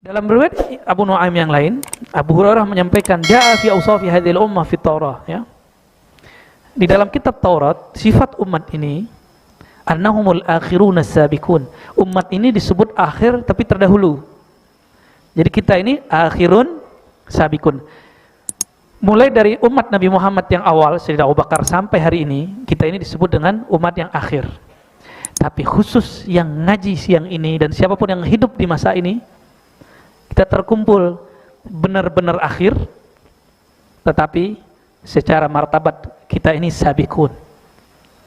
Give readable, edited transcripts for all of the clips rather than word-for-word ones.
Dalam riwayat Abu Nuaim yang lain, Abu Hurairah menyampaikan jaa fi awsafi hadhil ummah fi Taurah, ya. Di dalam kitab Taurat, sifat umat ini annahumul akhiruna sabiqun. Umat ini disebut akhir tapi terdahulu. Jadi kita ini akhirun sabiqun. Mulai dari umat Nabi Muhammad yang awal, Sayyidina Abu Bakar, sampai hari ini, kita ini disebut dengan umat yang akhir. Tapi khusus yang ngaji siang ini dan siapapun yang hidup di masa ini, kita terkumpul benar-benar akhir, tetapi secara martabat kita ini sabiqun.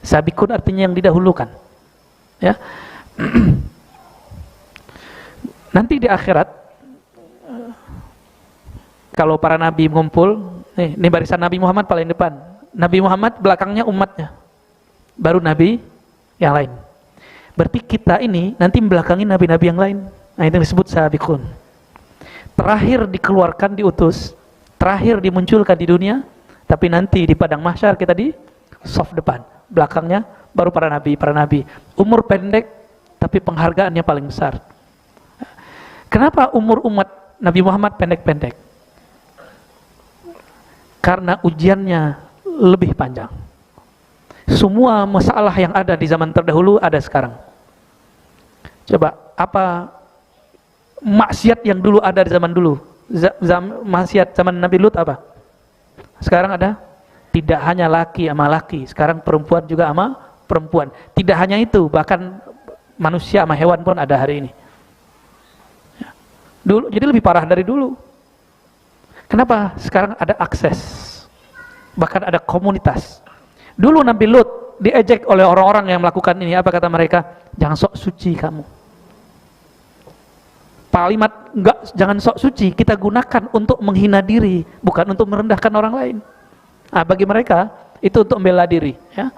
Sabiqun artinya yang didahulukan, ya. Nanti di akhirat, kalau para nabi mengumpul, ini barisan Nabi Muhammad paling depan, Nabi Muhammad belakangnya umatnya, baru nabi yang lain. Berarti kita ini nanti membelakangi nabi-nabi yang lain. Nah, itu disebut sabiqun. Terakhir dikeluarkan, diutus, terakhir dimunculkan di dunia, tapi nanti di padang mahsyar kita di soft depan, belakangnya baru para nabi. Umur pendek tapi penghargaannya paling besar. Kenapa umur umat Nabi Muhammad pendek-pendek? Karena ujiannya lebih panjang. Semua masalah yang ada di zaman terdahulu ada sekarang. Coba, apa maksiat yang dulu ada di zaman dulu? Maksiat zaman Nabi Lut apa? Sekarang ada? Tidak hanya laki sama laki, sekarang perempuan juga sama perempuan. Tidak hanya itu, bahkan manusia sama hewan pun ada hari ini. Dulu, jadi lebih parah dari dulu. Kenapa? Sekarang ada akses, bahkan ada komunitas. Dulu Nabi Lut diejek oleh orang-orang yang melakukan ini. Apa kata mereka? Jangan sok suci kamu. Kalimat enggak, jangan sok suci kita gunakan untuk menghina diri, bukan untuk merendahkan orang lain. Nah, bagi mereka itu untuk membela diri, ya.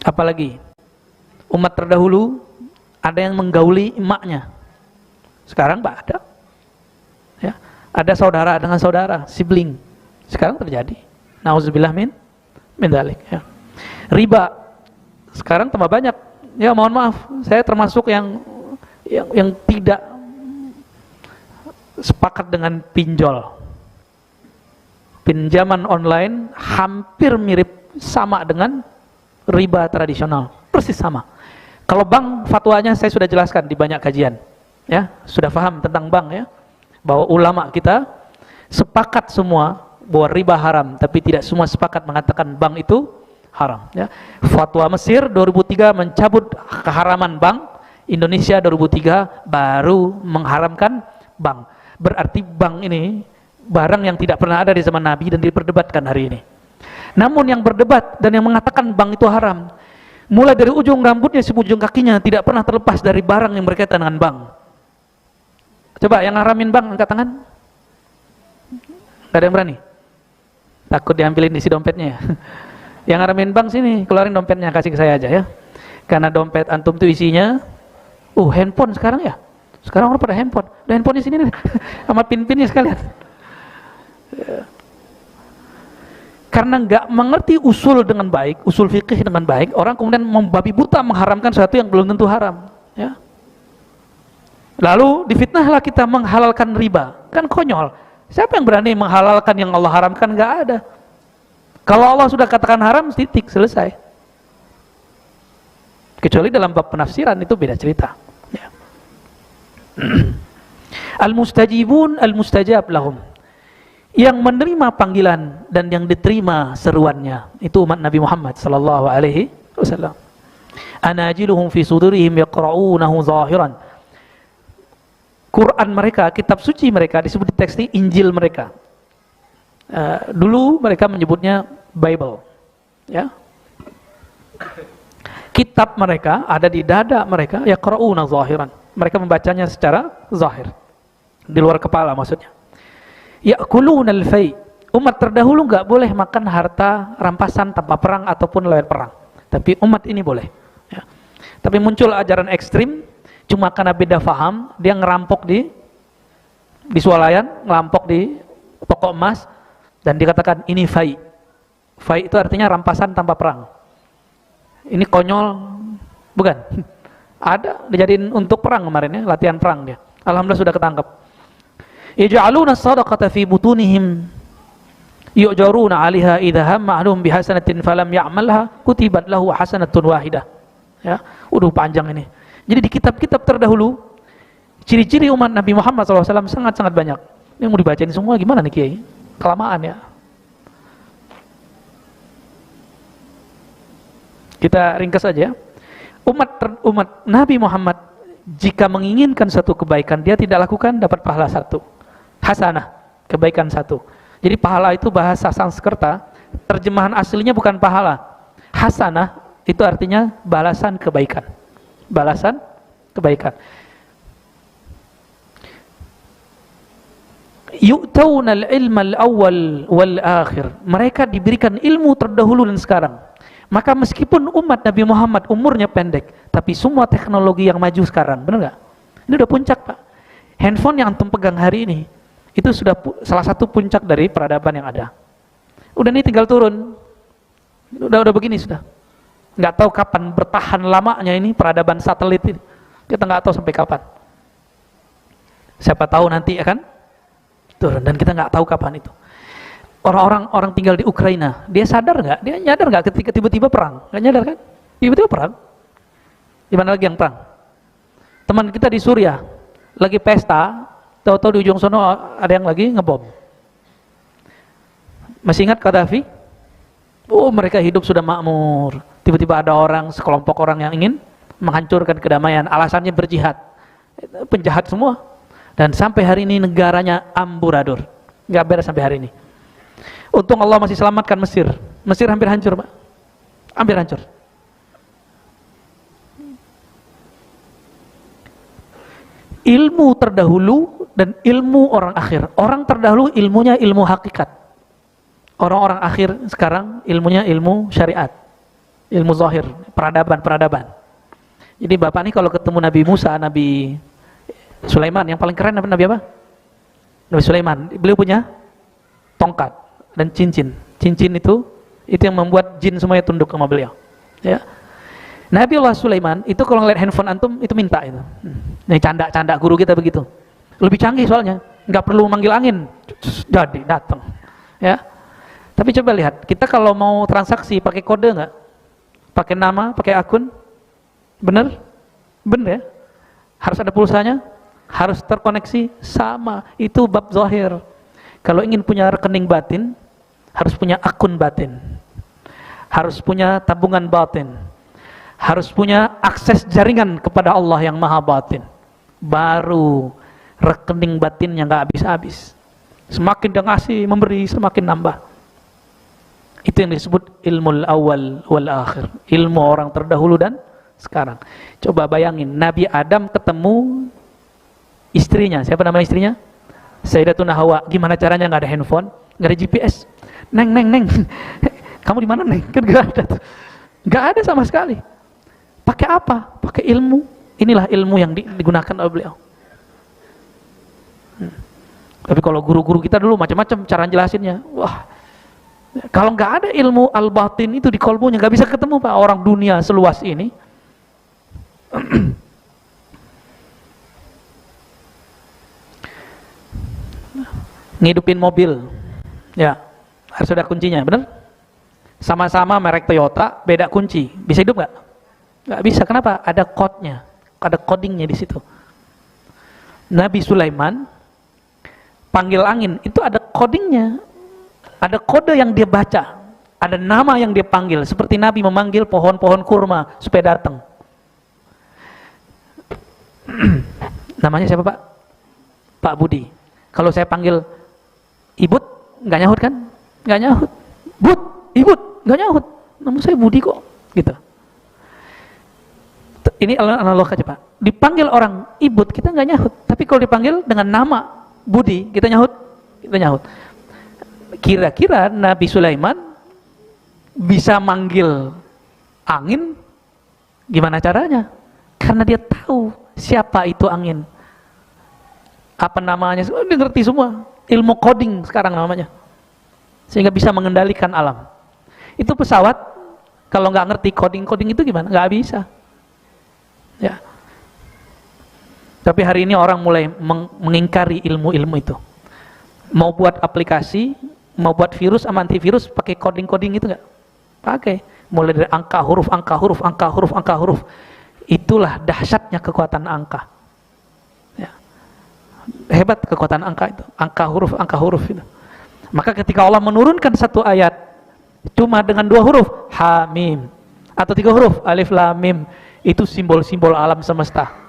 Apalagi umat terdahulu ada yang menggauli emaknya. Sekarang tak ada. Ya, ada saudara dengan saudara, sibling. Sekarang terjadi. Nauzubillah min dzalik, ya. Riba sekarang tambah banyak. Ya, mohon maaf, saya termasuk yang tidak sepakat dengan pinjol. Pinjaman online hampir mirip sama dengan riba tradisional, persis sama. Kalau bank, fatwanya saya sudah jelaskan di banyak kajian, ya, sudah paham tentang bank, ya, bahwa ulama kita sepakat semua bahwa riba haram, tapi tidak semua sepakat mengatakan bank itu haram, ya. Fatwa Mesir 2003 mencabut keharaman bank, Indonesia 2003 baru mengharamkan bank. Berarti bank ini barang yang tidak pernah ada di zaman Nabi dan diperdebatkan hari ini. Namun yang berdebat dan yang mengatakan bank itu haram, mulai dari ujung rambutnya sampai ujung kakinya tidak pernah terlepas dari barang yang berkaitan dengan bank. Coba yang haramin bank angkat tangan. Gak ada yang berani? Takut diambilin isi dompetnya ya? Yang haramin bank sini, keluarin dompetnya, kasih ke saya aja, ya. Karena dompet antum tuh isinya handphone sekarang, ya. Sekarang orang pada handphone. Ada handphone di sini nih. Sama pin-pinnya sekalian. Karena nggak mengerti usul dengan baik, usul fikih dengan baik, orang kemudian membabi buta mengharamkan sesuatu yang belum tentu haram, ya. Lalu difitnahlah kita menghalalkan riba. Kan konyol. Siapa yang berani menghalalkan yang Allah haramkan? Nggak ada. Kalau Allah sudah katakan haram, titik, selesai. Kecuali dalam bab penafsiran, itu beda cerita, ya. Al-mustajibun al-mustajab lahum. Yang menerima panggilan dan yang diterima seruannya, itu umat Nabi Muhammad sallallahu alaihi wasallam. Anajiluhum fi sudurihim yaqra'unahu zahiran. Quran mereka, kitab suci mereka disebut di teks ini Injil mereka. Dulu mereka menyebutnya Bible, ya. Kitab mereka ada di dada mereka, yaqra'una zahiran. Mereka membacanya secara zahir, di luar kepala maksudnya. Ya'kuluna al-fai. Umat terdahulu enggak boleh makan harta rampasan tanpa perang ataupun lewat perang. Tapi umat ini boleh, ya. Tapi muncul ajaran ekstrim, cuma karena beda faham, dia ngerampok di swalayan, ngerampok di toko emas, dan dikatakan ini fai. Fai itu artinya rampasan tanpa perang. Ini konyol, bukan? Ada, dijadiin untuk perang kemarin ya, latihan perang dia. Alhamdulillah sudah ketangkep. Yaj'aluna as-sadaqata fi butunihim yu'jaruna 'alaiha idza hamma 'aluhum bihasanatin falam ya'malha kutibat lahu hasanatun wahidah. Ya, udah panjang ini. Jadi di kitab-kitab terdahulu ciri-ciri umat Nabi Muhammad SAW sangat-sangat banyak. Ini mau dibacain semua gimana nih Kiai? Kelamaan ya. Kita ringkas saja. Umat Nabi Muhammad jika menginginkan satu kebaikan dia tidak lakukan, dapat pahala satu. Hasanah, kebaikan satu. Jadi pahala itu bahasa Sanskerta, terjemahan aslinya bukan pahala. Hasanah itu artinya balasan kebaikan. Balasan kebaikan. Yu'taunal ilmal awwal wal akhir. Mereka diberikan ilmu terdahulu dan sekarang. Maka meskipun umat Nabi Muhammad umurnya pendek, tapi semua teknologi yang maju sekarang, benar nggak? Ini udah puncak Pak. Handphone yang antum pegang hari ini, itu sudah salah satu puncak dari peradaban yang ada. Udah nih tinggal turun, udah begini sudah. Nggak tahu kapan bertahan lamanya ini peradaban satelit ini. Kita nggak tahu sampai kapan. Siapa tahu nanti akan turun dan kita nggak tahu kapan itu. Orang tinggal di Ukraina, dia sadar nggak? Dia nyadar nggak ketika tiba-tiba perang? Nggak nyadar kan? Tiba-tiba perang. Di mana lagi yang perang? Teman kita di Suriah lagi pesta, tahu-tahu di ujung sono ada yang lagi ngebom. Masih ingat Gaddafi? Oh, mereka hidup sudah makmur. Tiba-tiba ada orang, sekelompok orang yang ingin menghancurkan kedamaian. Alasannya berjihad. Penjahat semua. Dan sampai hari ini negaranya amburadul. Nggak beres sampai hari ini. Untung Allah masih selamatkan Mesir. Mesir hampir hancur, Pak. Hampir hancur. Ilmu terdahulu dan ilmu orang akhir. Orang terdahulu ilmunya ilmu hakikat. Orang-orang akhir sekarang ilmunya ilmu syariat. Ilmu zahir, peradaban. Jadi Bapak ini kalau ketemu Nabi Musa, Nabi Sulaiman, yang paling keren Nabi apa? Nabi Sulaiman. Beliau punya tongkat dan cincin. Cincin itu yang membuat jin semuanya tunduk sama beliau. Ya. Nabi Allah Sulaiman itu kalau ngeliat handphone antum itu minta itu. Nih canda guru kita begitu. Lebih canggih soalnya, nggak perlu manggil angin, jadi datang. Ya. Tapi coba lihat, kita kalau mau transaksi pakai kode nggak? Pakai nama, pakai akun? Bener? Bener ya? Harus ada pulsanya, harus terkoneksi, sama. Itu bab zahir. Kalau ingin punya rekening batin, harus punya akun batin, harus punya tabungan batin, harus punya akses jaringan kepada Allah yang maha batin. Baru rekening batinnya nggak habis-habis. Semakin dia ngasih, memberi, semakin nambah. Itu yang disebut ilmu awal wal akhir. Ilmu orang terdahulu dan sekarang. Coba bayangin, Nabi Adam ketemu istrinya. Siapa nama istrinya? Sayyidatuna Hawa. Gimana caranya? Nggak ada handphone, nggak ada GPS. Neng, kamu di mana neng? Kan nggak ada tuh. Nggak ada sama sekali. Pakai apa? Pakai ilmu. Inilah ilmu yang digunakan oleh beliau. Tapi kalau guru-guru kita dulu macam-macam cara jelasinnya. Wah, kalau nggak ada ilmu al-batin itu di kolbunya, nggak bisa ketemu Pak. Orang dunia seluas ini. Ngidupin mobil, ya harus ada kuncinya, bener? Sama-sama merek Toyota, beda kunci, bisa hidup nggak? Nggak bisa. Kenapa? Ada code-nya, ada codingnya di situ. Nabi Sulaiman panggil angin, itu ada codingnya, ada kode yang dia baca, ada nama yang dia panggil, seperti Nabi memanggil pohon-pohon kurma supaya datang. Namanya siapa Pak? Pak Budi. Kalau saya panggil Ibut, nggak nyahut kan? Nggak nyahut. Ibut, nggak nyahut. Namun saya Budi kok, gitu. Ini analog aja Pak. Dipanggil orang Ibut, kita nggak nyahut. Tapi kalau dipanggil dengan nama Budi, kita nyahut. Kita nyahut. Kira-kira Nabi Sulaiman bisa manggil angin, gimana caranya? Karena dia tahu siapa itu angin. Apa namanya? Dia ngerti semua. Ilmu coding sekarang namanya. Sehingga bisa mengendalikan alam. Itu pesawat, kalau nggak ngerti coding itu gimana? Nggak bisa. Ya. Tapi hari ini orang mulai mengingkari ilmu-ilmu itu. Mau buat aplikasi, mau buat virus sama antivirus pakai coding-coding itu nggak? Pakai. Mulai dari angka, huruf, angka, huruf, angka, huruf, angka, huruf. Itulah dahsyatnya kekuatan angka. Ya. Hebat kekuatan angka itu. Angka huruf itu. Maka ketika Allah menurunkan satu ayat cuma dengan 2 huruf, Hamim, atau 3 huruf, Alif Lam Mim, itu simbol-simbol alam semesta.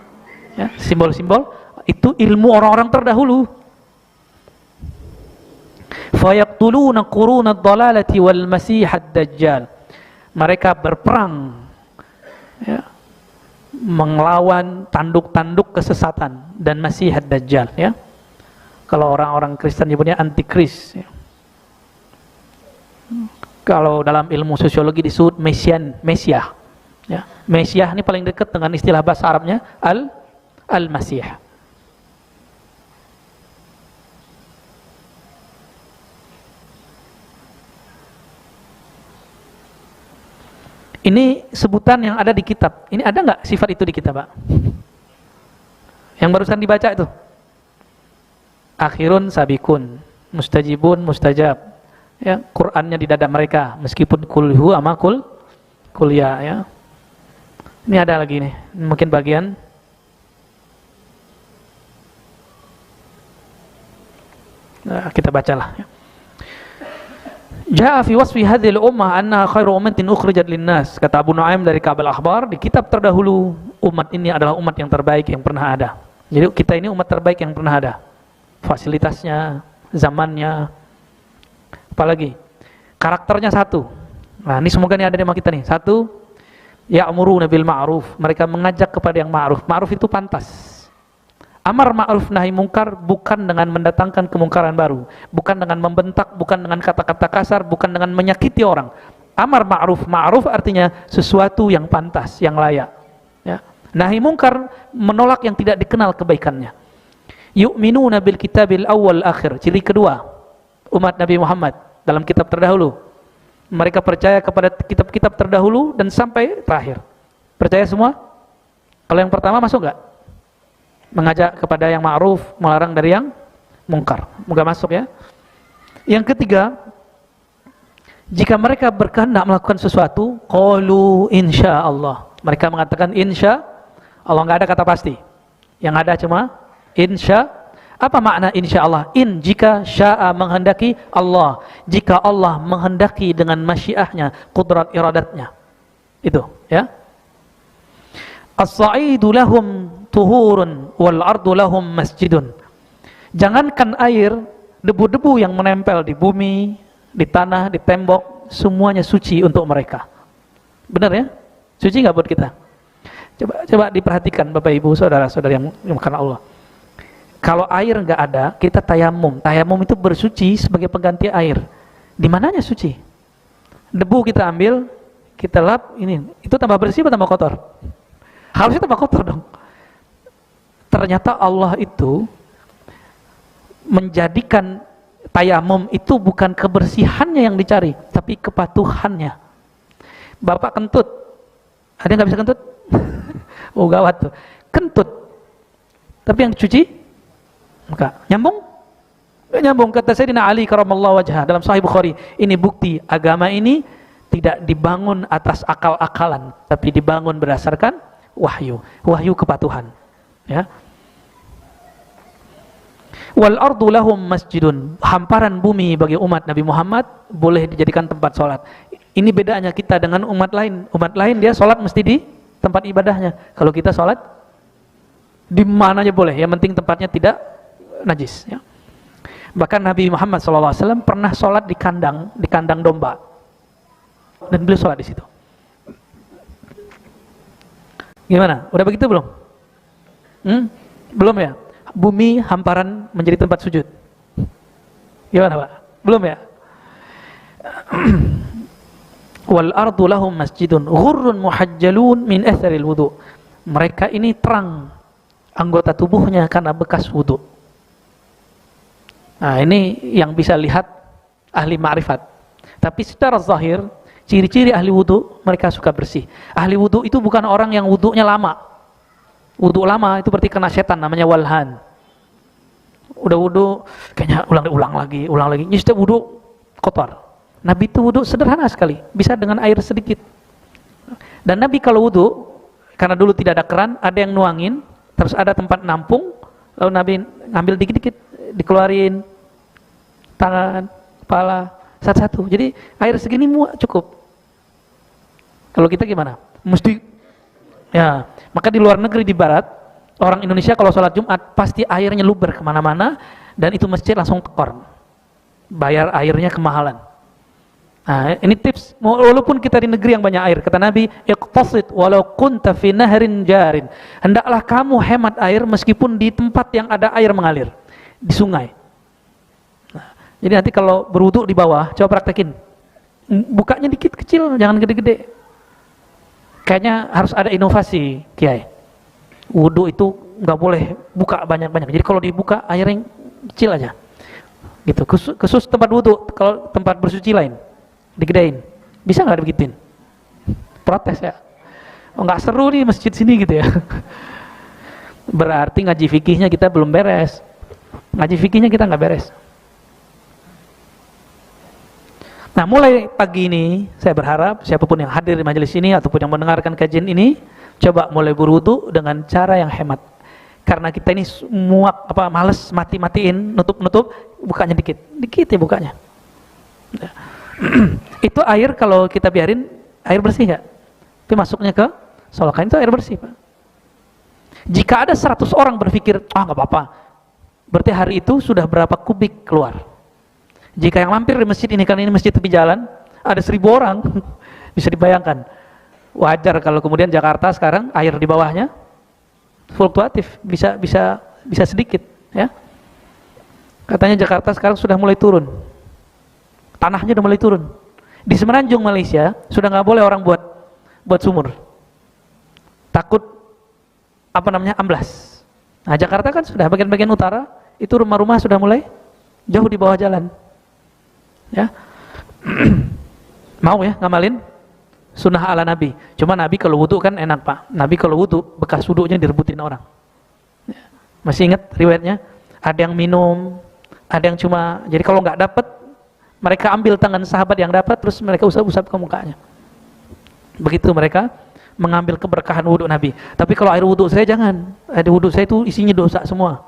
Ya, simbol-simbol itu ilmu orang-orang terdahulu. Fayaqtuluna qurunad dhalalati wal masihad dajjal. Mereka berperang, ya, melawan tanduk-tanduk kesesatan dan masihad dajjal, ya. Kalau orang-orang Kristen nyebutnya antikris, ya. Kalau dalam ilmu sosiologi disebut Mesiah. Ya. Mesiah ini paling dekat dengan istilah bahasa Arabnya Al-Masih. Ini sebutan yang ada di kitab. Ini ada nggak sifat itu di kitab, Pak? Yang barusan dibaca itu. Akhirun sabikun, mustajibun mustajab. Ya, Qur'annya di dada mereka, meskipun kulhu ama kuliah, ya. Ini ada lagi nih, mungkin bagian kita bacalah, ya. Ja'a fi wasfi hadhil ummah annaha khairu ummatin ukhrijat linnas. Kata Abu Nuaim dari Kabel Akhbar, di kitab terdahulu umat ini adalah umat yang terbaik yang pernah ada. Jadi kita ini umat terbaik yang pernah ada. Fasilitasnya, zamannya, apalagi karakternya satu. Nah, ini semoga ini ada di kita nih. Satu, ya'muruna bil ma'ruf, mereka mengajak kepada yang ma'ruf. Ma'ruf itu pantas. Amar ma'ruf nahi mungkar bukan dengan mendatangkan kemungkaran baru, bukan dengan membentak, bukan dengan kata-kata kasar, bukan dengan menyakiti orang. Amar ma'ruf, ma'ruf artinya sesuatu yang pantas, yang layak, ya. Nahi mungkar menolak yang tidak dikenal kebaikannya. Yu'minuna bil kitabil awwal akhir. Ciri kedua umat Nabi Muhammad dalam kitab terdahulu, mereka percaya kepada kitab-kitab terdahulu dan sampai terakhir. Percaya semua? Kalau yang pertama masuk nggak? Mengajak kepada yang ma'ruf, melarang dari yang mungkar. Moga masuk, ya. Yang ketiga, jika mereka berkehendak melakukan sesuatu, qalu insya Allah. Mereka mengatakan insya Allah, nggak ada kata pasti. Yang ada cuma insya. Apa makna insya Allah? In, jika, sya'a, menghendaki, Allah, jika Allah menghendaki dengan masyiahnya, qudrat iradatnya. Itu, ya. As-sa'idu lahum tuhurun wal ardu lahum masjidun. Jangankan air, debu-debu yang menempel di bumi, di tanah, di tembok, semuanya suci untuk mereka. Benar, ya? Suci nggak buat kita? Coba diperhatikan Bapak Ibu, saudara-saudara yang karena Allah. Kalau air nggak ada, kita tayamum. Tayamum itu bersuci sebagai pengganti air. Di mananya suci? Debu kita ambil, kita lap, ini itu tambah bersih atau tambah kotor? Harusnya tambah kotor dong. Ternyata Allah itu menjadikan tayamum itu bukan kebersihannya yang dicari, tapi kepatuhannya. Bapak kentut, ada yang nggak bisa kentut? Oh gawat tuh, kentut. Tapi yang dicuci, enggak. Nyambung? Nyambung. Kata Sayyidina Ali karamallahu wajhah dalam Sahih Bukhari, ini bukti agama ini tidak dibangun atas akal-akalan, tapi dibangun berdasarkan wahyu kepatuhan, ya. Wal ardu lahum masjidun, hamparan bumi bagi umat Nabi Muhammad boleh dijadikan tempat sholat. Ini bedanya kita dengan umat lain. Umat lain dia sholat mesti di tempat ibadahnya. Kalau kita sholat di mananya boleh, yang penting tempatnya tidak najis, ya. Bahkan Nabi Muhammad SAW pernah sholat di kandang domba, dan beliau sholat di situ. Gimana? Udah begitu belum? Belum, ya? Bumi hamparan menjadi tempat sujud. Gimana, Pak? Belum, ya? Wal ardu lahum masjidun ghurrun muhajjalun min atharil wudu. Mereka ini terang anggota tubuhnya karena bekas wudu. Nah, ini yang bisa lihat ahli ma'rifat. Tapi secara zahir, ciri-ciri ahli wudu, mereka suka bersih. Ahli wudu itu bukan orang yang wudunya lama. Wudu lama itu berarti kena setan, namanya walhan. Udah wudu, kayaknya ulang lagi. Ini setiap wudu kotor. Nabi itu wudu sederhana sekali, bisa dengan air sedikit. Dan Nabi kalau wudu, karena dulu tidak ada keran, ada yang nuangin, terus ada tempat nampung, lalu Nabi ngambil dikit-dikit, dikeluarin tangan, kepala, satu-satu. Jadi air segini cukup. Kalau kita gimana? Mesti, ya. Maka di luar negeri, di barat, orang Indonesia kalau sholat Jumat pasti airnya luber kemana-mana, dan itu masjid langsung tekor. Bayar airnya kemahalan. Nah, ini tips, walaupun kita di negeri yang banyak air, kata Nabi, iqtasid walau kunta fi nahrin jarin. Hendaklah kamu hemat air meskipun di tempat yang ada air mengalir, di sungai. Nah, jadi nanti kalau berwudu di bawah, coba praktekin. Bukanya dikit kecil, jangan gede-gede. Kayaknya harus ada inovasi, Kiai. Wudu itu nggak boleh buka banyak-banyak. Jadi kalau dibuka air yang kecil aja. Gitu. Khusus tempat wudu, kalau tempat bersuci lain digedein. Bisa nggak digituin? Protes ya. Oh, nggak seru nih masjid sini gitu ya. Berarti ngaji fikihnya kita belum beres. Ngaji fikihnya kita nggak beres. Nah, mulai pagi ini saya berharap siapapun yang hadir di majelis ini ataupun yang mendengarkan kajian ini, coba mulai berwudu dengan cara yang hemat. Karena kita ini muak males mati-matiin, nutup-nutup, bukanya dikit ya bukanya. Itu air kalau kita biarin, air bersih nggak? Itu masuknya ke solokan, itu air bersih, Pak. Jika ada 100 orang berpikir, nggak apa-apa, berarti hari itu sudah berapa kubik keluar. Jika yang mampir di masjid ini, kan ini masjid tepi jalan, ada 1000 orang, bisa dibayangkan. Wajar kalau kemudian Jakarta sekarang air di bawahnya fluktuatif, bisa sedikit, ya. Katanya Jakarta sekarang sudah mulai turun. Tanahnya udah mulai turun. Di Semenanjung Malaysia sudah nggak boleh orang buat sumur. Takut amblas. Nah, Jakarta kan sudah bagian-bagian utara, itu rumah-rumah sudah mulai jauh di bawah jalan. Ya. Mau ya ngamalin sunnah ala Nabi. Cuma Nabi kalau wudu kan enak, Pak. Nabi kalau wudu bekas wudunya direbutin orang. Ya. Masih ingat riwayatnya? Ada yang minum, ada yang cuma, jadi kalau nggak dapat, mereka ambil tangan sahabat yang dapat, terus mereka usap-usap ke mukanya. Begitu mereka mengambil keberkahan wudu Nabi. Tapi kalau air wudu saya jangan. Air wudu saya itu isinya dosa semua.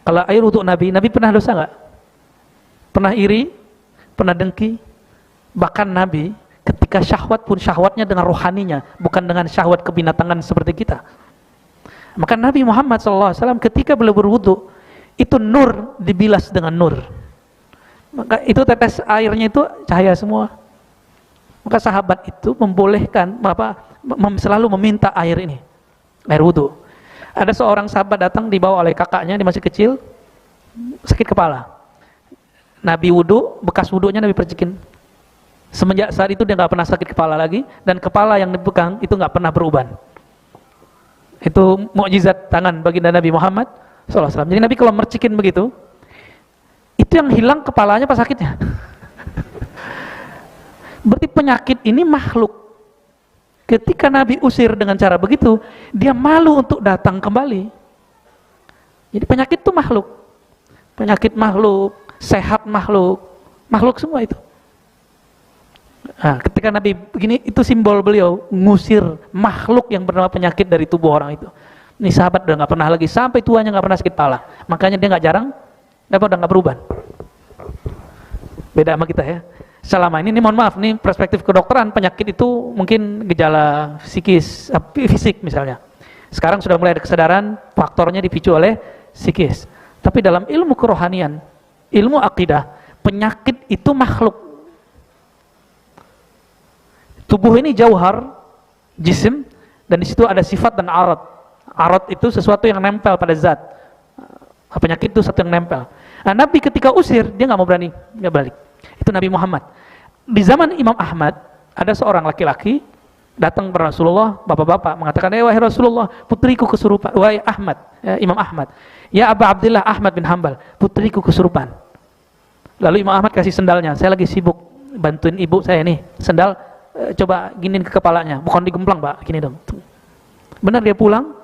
Kalau air wudu Nabi pernah dosa nggak? Pernah iri? Pernah dengki? Bahkan Nabi ketika syahwat pun syahwatnya dengan rohaninya, bukan dengan syahwat kebinatangan seperti kita. Maka Nabi Muhammad SAW ketika beliau berwudu, itu nur dibilas dengan nur. Maka itu tetes airnya itu cahaya semua. Maka sahabat itu membolehkan selalu meminta air ini, air wudu. Ada seorang sahabat datang dibawa oleh kakaknya, dia masih kecil, sakit kepala. Nabi wudu, bekas wudunya Nabi percikin. Semenjak saat itu dia nggak pernah sakit kepala lagi, dan kepala yang dipegang itu nggak pernah beruban. Itu mukjizat tangan baginda Nabi Muhammad SAW. Jadi Nabi kalau mercikin begitu, itu yang hilang kepalanya pas sakitnya. Berarti penyakit ini makhluk. Ketika Nabi usir dengan cara begitu, dia malu untuk datang kembali. Jadi penyakit itu makhluk. Penyakit makhluk, sehat makhluk, makhluk semua itu. Nah, ketika Nabi begini, itu simbol beliau ngusir makhluk yang bernama penyakit dari tubuh orang itu. Ini sahabat udah nggak pernah lagi, sampai tuanya nggak pernah sakit kepala. Makanya dia nggak jarang, udah nggak beruban. Beda sama kita ya. Selama ini mohon maaf, nih perspektif kedokteran, penyakit itu mungkin gejala psikis, fisik misalnya. Sekarang sudah mulai ada kesadaran faktornya dipicu oleh psikis. Tapi dalam ilmu kerohanian, ilmu akidah, penyakit itu makhluk. Tubuh ini jauhar, jisim, dan di situ ada sifat dan arat. Arat itu sesuatu yang nempel pada zat. Penyakit itu sesuatu yang nempel. Nah, Nabi ketika usir, dia nggak mau berani, nggak balik. Itu Nabi Muhammad. Di zaman Imam Ahmad, ada seorang laki-laki datang kepada Rasulullah, bapak-bapak, mengatakan, wahai Rasulullah, putriku kesurupan. Wahai Ahmad, Imam Ahmad, ya Aba Abdillah Ahmad bin Hanbal, putriku kesurupan. Lalu Imam Ahmad kasih sendalnya, saya lagi sibuk bantuin ibu saya nih, sendal, coba giniin ke kepalanya, bukan digemplang Pak, gini dong. Benar dia pulang,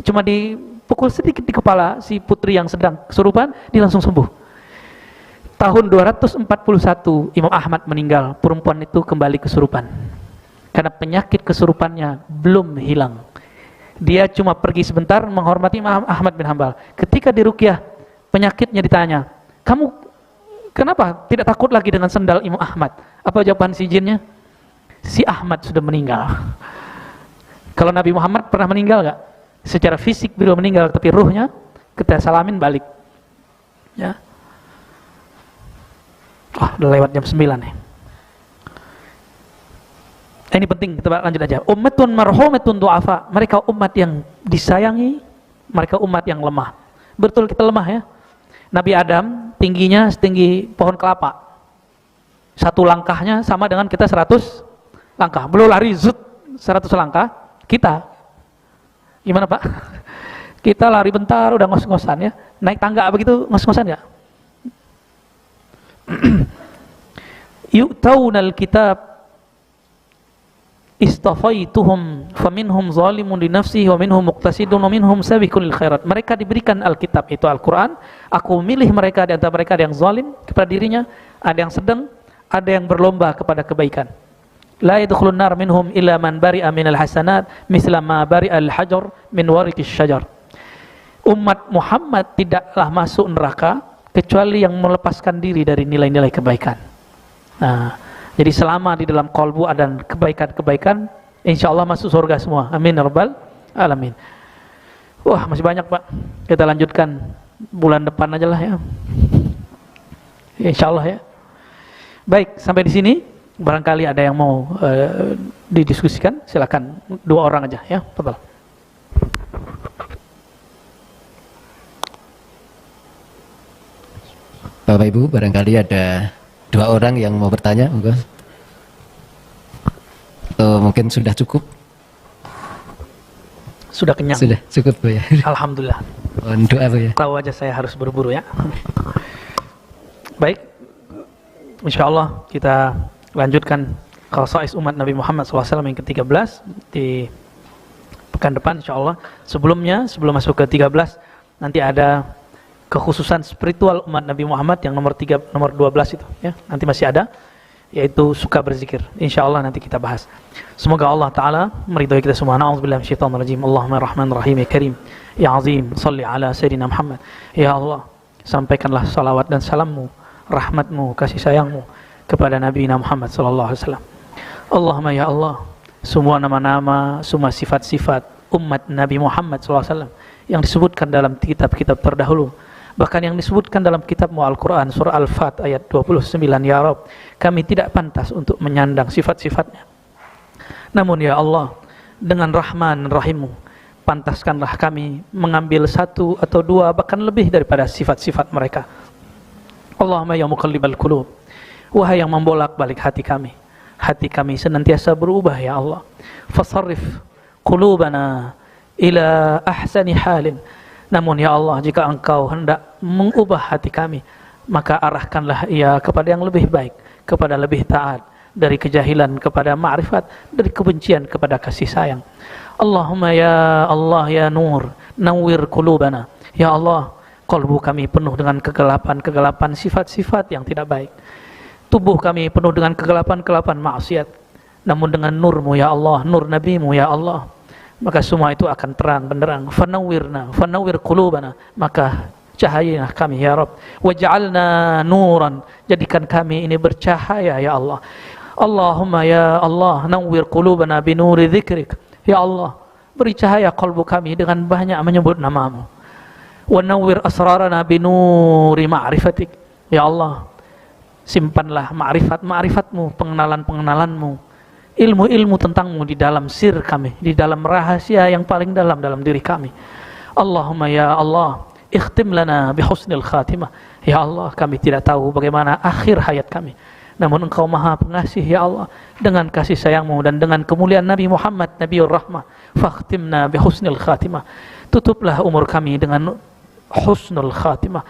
cuma dipukul sedikit di kepala si putri yang sedang kesurupan, dia langsung sembuh. Tahun 241 Imam Ahmad meninggal, perempuan itu kembali kesurupan. Karena penyakit kesurupannya belum hilang. Dia cuma pergi sebentar menghormati Imam Ahmad bin Hanbal. Ketika diruqyah, penyakitnya ditanya, kamu kenapa tidak takut lagi dengan sendal Imam Ahmad? Apa jawaban si jinnya? Si Ahmad sudah meninggal. Kalau Nabi Muhammad pernah meninggal gak? Secara fisik beliau meninggal, tapi ruhnya kita salamin balik. Ya. Udah lewat jam 9 nih. Ini penting, kita lanjut aja. Ummatun marhumatun du'afa. Mereka umat yang disayangi, mereka umat yang lemah. Betul kita lemah ya. Nabi Adam tingginya setinggi pohon kelapa. Satu langkahnya sama dengan kita 100 langkah. Belum lari zut 100 langkah, kita gimana Pak? Kita lari bentar udah ngos-ngosan ya. Naik tangga begitu ngos-ngosan ya. Yu'taunal kitab istafaituhum faminhum zalimun li nafsihi wa minhum muqtasidun wa minhum sabiqun lil khairat. Mereka diberikan Alkitab, itu Al-Quran. Aku memilih mereka di antara mereka, ada yang zalim kepada dirinya, ada yang sedang, ada yang berlomba kepada kebaikan. La yadkhulun nar minhum illa man bari'a minal hasanat misla ma bari'a al-hajar min wariqis syajar. Umat Muhammad tidaklah masuk neraka kecuali yang melepaskan diri dari nilai-nilai kebaikan. Nah, jadi selama di dalam qalbu ada kebaikan-kebaikan, insya Allah masuk surga semua. Amin ya rabbal alamin. Wah, masih banyak Pak. Kita lanjutkan bulan depan aja lah ya. Insya Allah ya. Baik, sampai di sini. Barangkali ada yang mau didiskusikan, silakan. 2 orang aja ya. Fadhal. Bapak Ibu, barangkali ada 2 orang yang mau bertanya, mungkin sudah cukup. Sudah kenyang. Sudah cukup Bu ya. Alhamdulillah. Mohon doa Bu ya. Tahu aja saya harus buru-buru ya. Baik, insya Allah kita lanjutkan khasais umat Nabi Muhammad SAW yang ke-13 di pekan depan insya Allah. Sebelum masuk ke 13 nanti ada kekhususan spiritual umat Nabi Muhammad yang nomor 12 itu ya, nanti masih ada, yaitu suka berzikir. Insyaallah nanti kita bahas. Semoga Allah Ta'ala meridhai kita semua. Na'udzubillahi minasyaitonir rajim. Allahumma rahmanir rahim ya karim ya azim, salli ala sayyidina Muhammad. Ya Allah, sampaikanlah salawat dan salammu, rahmatmu, kasih sayangmu kepada Nabi Muhammad sallallahu alaihi wasallam. Allahumma ya Allah, semua nama-nama, semua sifat-sifat umat Nabi Muhammad sallallahu alaihi wasallam yang disebutkan dalam kitab-kitab terdahulu, bahkan yang disebutkan dalam kitabmu Al-Quran surah Al-Fat ayat 29, ya Rabb, kami tidak pantas untuk menyandang sifat-sifatnya. Namun ya Allah, dengan Rahman Rahimmu, pantaskanlah kami mengambil 1 atau 2 bahkan lebih daripada sifat-sifat mereka. Allahumma ya muqallibal qulub, wahai yang membolak-balik hati kami senantiasa berubah ya Allah. Fasarrif qulubana ila ahsani halin. Namun ya Allah, jika Engkau hendak mengubah hati kami, maka arahkanlah ia kepada yang lebih baik, kepada lebih taat, dari kejahilan kepada ma'rifat, dari kebencian kepada kasih sayang. Allahumma ya Allah ya Nur, nawwir qulubana. Ya Allah, kalbu kami penuh dengan kegelapan-kegelapan sifat-sifat yang tidak baik. Tubuh kami penuh dengan kegelapan-kegelapan maksiat. Namun dengan nurmu ya Allah, nur nabimu ya Allah, maka semua itu akan terang benderang. Fanawwir qulubana, maka cahayailah kami ya Rabb. Waj'alna nuran, jadikan kami ini bercahaya ya Allah. Allahumma ya Allah, nawwir qulubana binuri dzikrik. Ya Allah, beri cahaya kalbu kami dengan banyak menyebut namamu. Wa nawwir asrarana binuri ma'rifatik. Ya Allah, simpanlah ma'rifatmu, pengenalan-pengenalanmu, ilmu-ilmu tentangmu di dalam sir kami, di dalam rahasia yang paling dalam diri kami. Allahumma ya Allah, ikhtim lana bihusnil khatimah. Ya Allah, kami tidak tahu bagaimana akhir hayat kami, namun Engkau maha pengasih ya Allah, dengan kasih sayangmu dan dengan kemuliaan Nabi Muhammad Nabiur Rahmah, fakhtimna bihusnil khatimah. Tutuplah umur kami dengan husnul khatimah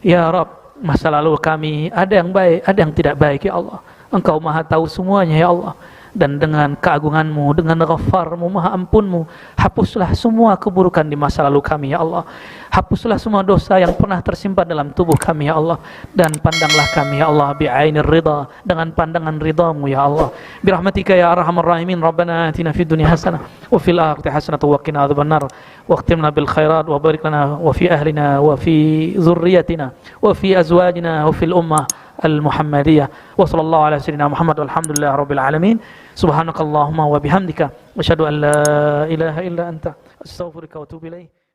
ya Rabb. Masa lalu kami ada yang baik, ada yang tidak baik ya Allah. Engkau maha tahu semuanya ya Allah. dan dengan keagungan-Mu, dengan Ghaffar-Mu, Maha Ampun-Mu, hapuslah semua keburukan di masa lalu kami ya Allah. Hapuslah semua dosa yang pernah tersimpan dalam tubuh kami ya Allah, dan pandanglah kami ya Allah bi'ainir ridha, dengan pandangan ridha-Mu ya Allah. Birahmatika ya arhamar rahimin. Rabbana atina fid dunya hasanah wa fil akhirati hasanah wa qina adzabannar. Waqtimna bil khairat wa barik lana wa fi ahlina wa fi dzurriyyatina wa fi azwajina wa fil ummah al-Muhammadiyah. Wa sallallahu ala sayyidina Muhammad walhamdulillahi rabbil alamin. Subhanakallahumma wa bihamdika asyhadu an la ilaha illa anta astaghfiruka wa atubu ilaik.